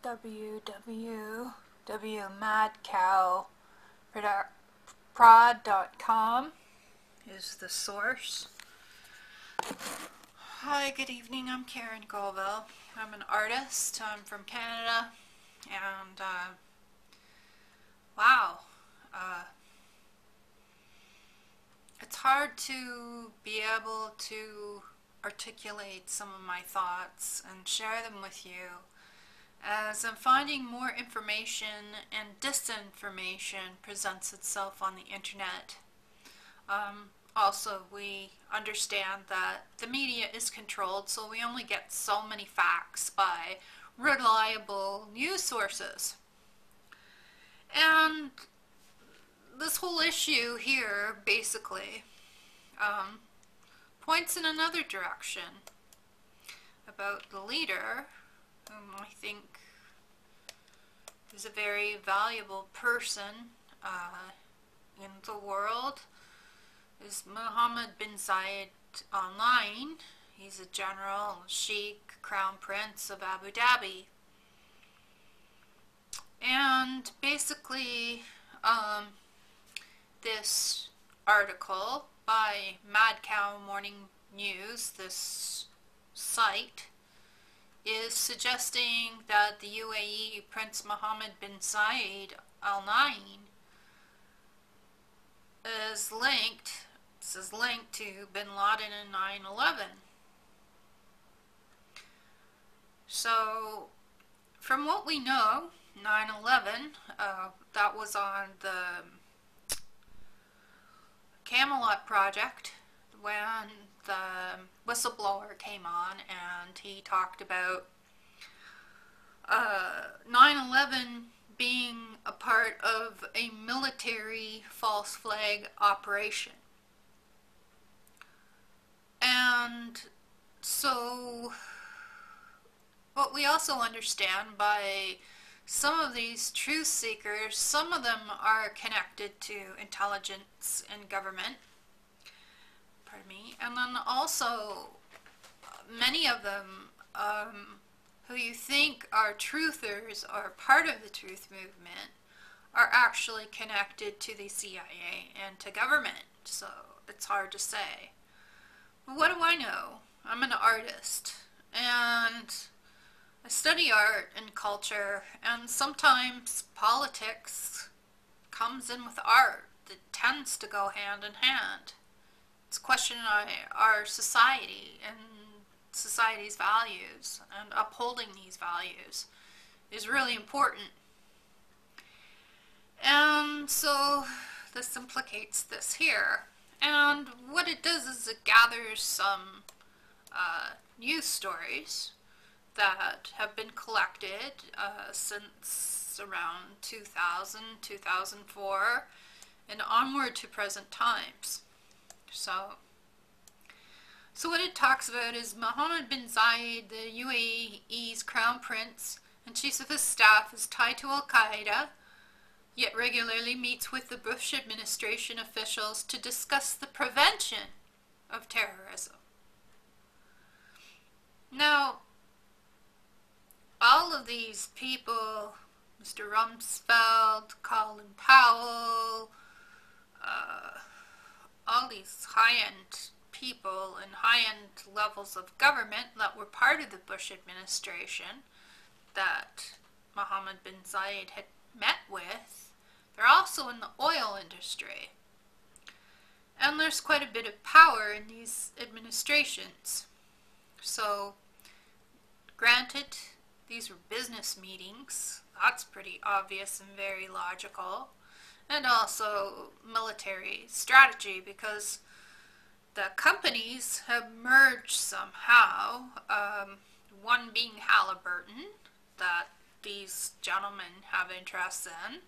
www.madcowprod.com is the source. Hi, good evening. I'm Karen Colville. I'm an artist. I'm from Canada, and wow, it's hard to be able to articulate some of my thoughts and share them with you, as I'm finding more information and disinformation presents itself on the internet. Also, we understand that the media is controlled, so we only get so many facts by reliable news sources. And this whole issue here basically points in another direction about the leader, whom I think is a very valuable person in the world, is Mohammed bin Zayed Al Nahyan. He's a general, sheikh, crown prince of Abu Dhabi. And basically, this article by Mad Cow Morning News, this site, is suggesting that the UAE Prince Mohammed bin Zayed Al Nahyan is linked to bin Laden and 9/11. So, from what we know, 9/11, that was on the Camelot project when the whistleblower came on and he talked about 9/11 being a part of a military false flag operation. And so what we also understand by some of these truth seekers, some of them are connected to intelligence and government, pardon me, and then also many of them who you think are truthers or part of the truth movement are actually connected to the CIA and to government, so it's hard to say. But what do I know? I'm an artist, and I study art and culture, and sometimes politics comes in with art that tends to go hand in hand. It's questioning our society and society's values, and upholding these values is really important. And so this implicates this here. And what it does is it gathers some news stories that have been collected since around 2000, 2004, and onward to present times. So what it talks about is Mohammed bin Zayed, the UAE's crown prince and chief of his staff, is tied to Al-Qaeda, yet regularly meets with the Bush administration officials to discuss the prevention of terrorism. Now, all of these people, Mr. Rumsfeld, Colin Powell, all these high-end people in high-end levels of government that were part of the Bush administration that Mohammed bin Zayed had met with, they're also in the oil industry. And there's quite a bit of power in these administrations. So, granted, these were business meetings. That's pretty obvious and very logical. And also military strategy, because the companies have merged somehow, one being Halliburton, that these gentlemen have interests in,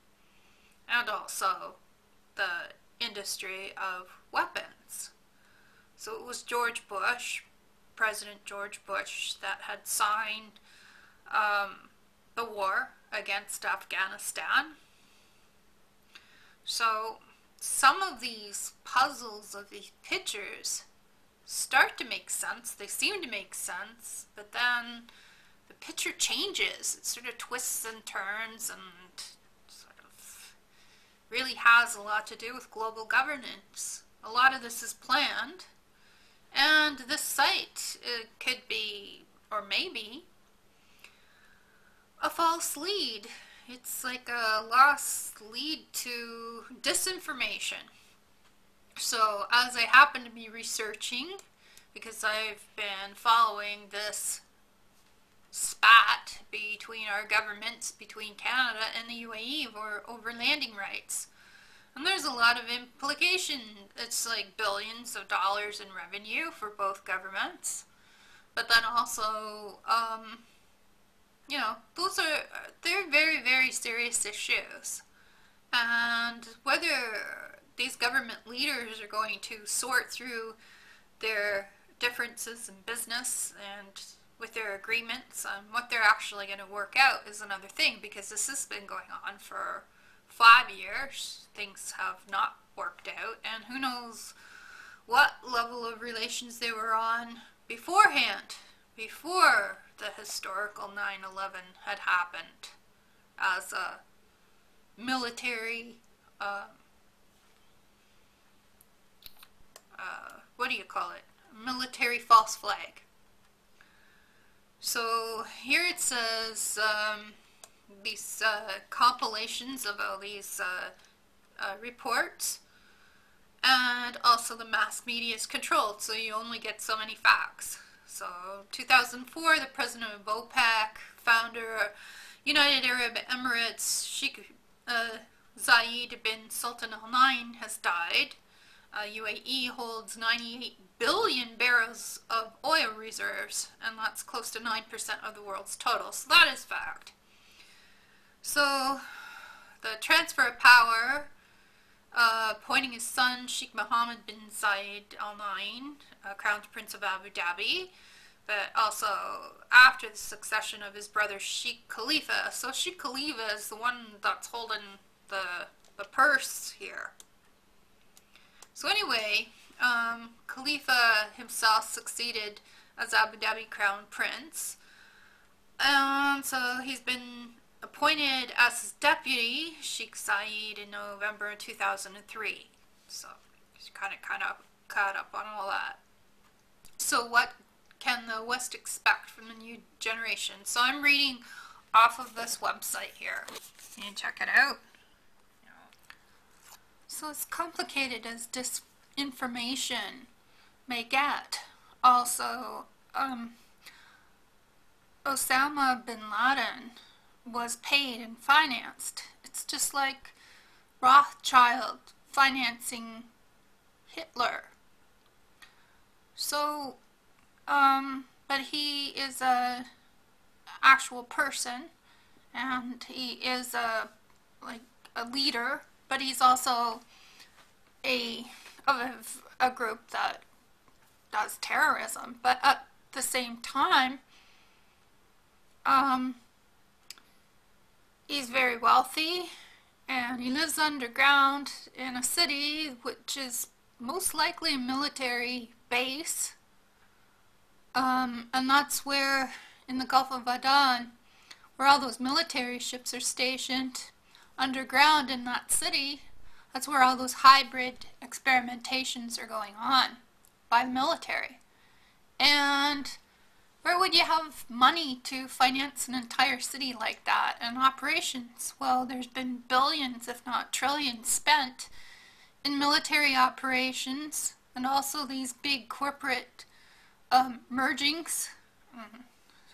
and also the industry of weapons. So it was George Bush, President George Bush, that had signed the war against Afghanistan. So some of these puzzles of these pictures start to make sense. They seem to make sense, but then the picture changes. It sort of twists and turns and sort of really has a lot to do with global governance. A lot of this is planned, and this site, it could be, or maybe, a false lead. It's like a lost lead to disinformation. So as I happen to be researching, because I've been following this spat between our governments, between Canada and the UAE over landing rights. And there's a lot of implication. It's like billions of dollars in revenue for both governments. But then also, you know, they're very, very serious issues. And whether these government leaders are going to sort through their differences in business and with their agreements on what they're actually going to work out is another thing, because this has been going on for 5 years. Things have not worked out, and who knows what level of relations they were on beforehand, before the historical 9/11 had happened, as a military, what do you call it? Military false flag. So here it says these compilations of all these reports, and also the mass media is controlled, so you only get so many facts. So 2004, the president of OPEC, founder United Arab Emirates, Sheikh Zayed bin Sultan Al Nahyan has died. UAE holds 98 billion barrels of oil reserves, and that's close to 9% of the world's total. So that is fact. So the transfer of power, appointing his son Sheikh Mohammed bin Zayed Al Nahyan, Crown Prince of Abu Dhabi, but also after the succession of his brother Sheikh Khalifa. So Sheikh Khalifa is the one that's holding the purse here. So anyway, Khalifa himself succeeded as Abu Dhabi Crown Prince. So he's been appointed as his deputy, Sheikh Zayed, in November 2003. So he's kind of caught up on all that. So what can the West expect from the new generation? So I'm reading off of this website here. You can check it out. So as complicated as disinformation may get, also, Osama bin Laden was paid and financed. It's just like Rothschild financing Hitler. So, but he is a actual person, and he is a leader, but he's also of a group that does terrorism. But at the same time, he's very wealthy, and he lives underground in a city which is most likely a military base, and that's where, in the Gulf of Aden, where all those military ships are stationed underground in that city. That's where all those hybrid experimentations are going on by the military. And where would you have money to finance an entire city like that and operations? Well, there's been billions, if not trillions, spent in military operations, and also these big corporate mergings.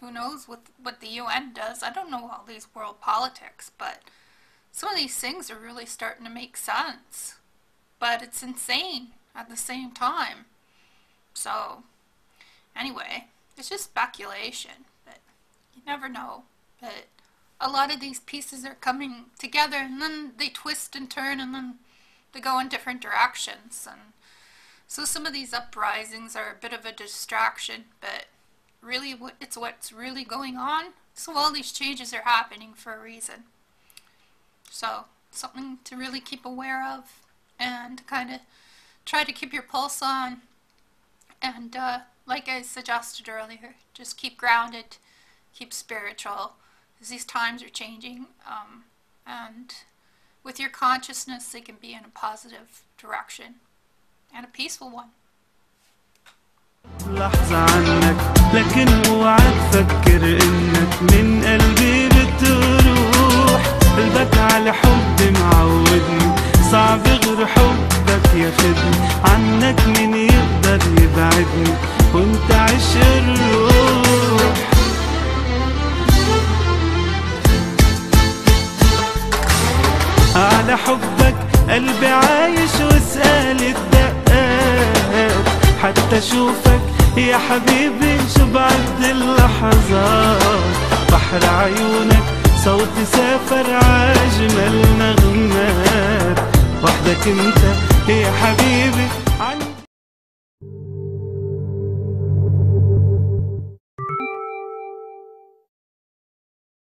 Who knows what the UN does? I don't know all these world politics, but some of these things are really starting to make sense. But it's insane at the same time. So, anyway, it's just speculation, but you never know. But a lot of these pieces are coming together, and then they twist and turn, and then they go in different directions. And so some of these uprisings are a bit of a distraction, but really it's what's really going on. So all these changes are happening for a reason. So something to really keep aware of, and kind of try to keep your pulse on. And like I suggested earlier, just keep grounded keep spiritual, because these times are changing, and with your consciousness they can be in a positive direction and a peaceful one. لحظة عنك لكن اوعى تفكر انك من قلبي بتروح، قلبك على حب معودني، صعب غير حبك ياخدني، عنك مين يقدر يبعدني وانت عشق الروح. على حبك قلبي عايش واسأل الدقات، حتى اشوفك يا حبيبي شو بعد اللحظات، بحر عيونك صوتي سافر عاجمل نغمات، وحدك انت يا حبيبي